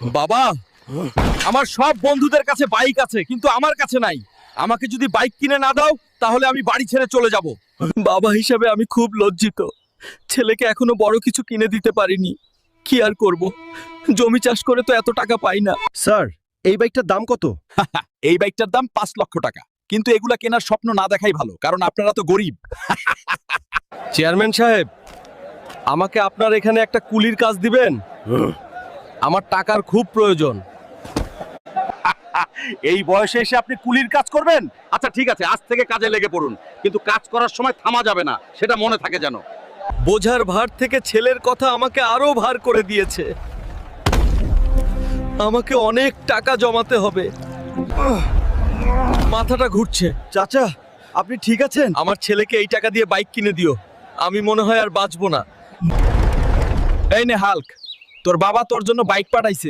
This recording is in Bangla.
বাবা, আমার সব বন্ধুদের কাছে বাইক আছে কিন্তু আমার কাছে নাই। আমাকে যদি বাইক কিনে না দাও তাহলে আমি বাড়ি ছেড়ে চলে যাব। বাবা হিসাবে আমি খুব লজ্জিত। ছেলেকে এখনো বড় কিছু কিনে দিতে পারিনি। কি আর করব, জমি চাষ করে তো এত টাকা পাই না। স্যার, এই বাইকটার দাম কত? এই বাইকটার দাম 5 লক্ষ টাকা, কিন্তু এগুলা কেনার স্বপ্ন না দেখাই ভালো, কারণ আপনারা তো গরিব। চেয়ারম্যান সাহেব, আমাকে আপনার এখানে একটা কুলির কাজ দিবেন? আমার টাকার খুব প্রয়োজন। এই বয়সে এসে আপনি কুলির কাজ করবেন? আচ্ছা ঠিক আছে, আজ থেকে কাজে লেগে পড়ুন, কিন্তু কাজ করার সময় থামা যাবে না, সেটা মনে থাকে যেন। বোঝার ভার থেকে ছেলের কথা আমাকে আরো ভার করে দিয়েছে। আমাকে অনেক টাকা জমাতে হবে। মাথাটা ঘুরছে। চাচা, আপনি ঠিক আছেন? আমার ছেলেকে এই টাকা দিয়ে বাইক কিনে দিও, আমি মনে হয় আর বাঁচবো না। এই নে হাল্ক, তোর বাবা তোর জন্য বাইক পাঠাইছে।